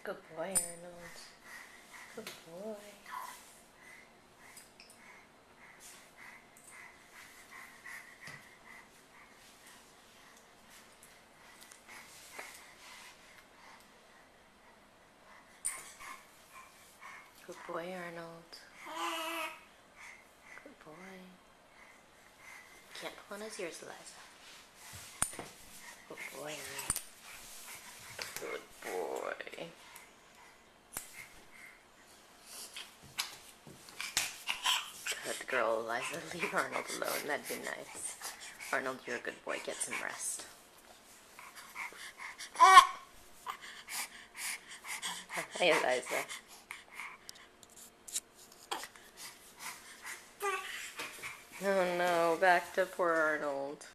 Good boy, Arnold. Good boy. Good boy, Arnold. Good boy. Can't pull on his ears, Eliza. Good boy, Arnold. Good boy. Good girl, Eliza. Leave Arnold alone. That'd be nice. Arnold, you're a good boy. Get some rest. Hey, Eliza. Oh no, back to poor Arnold.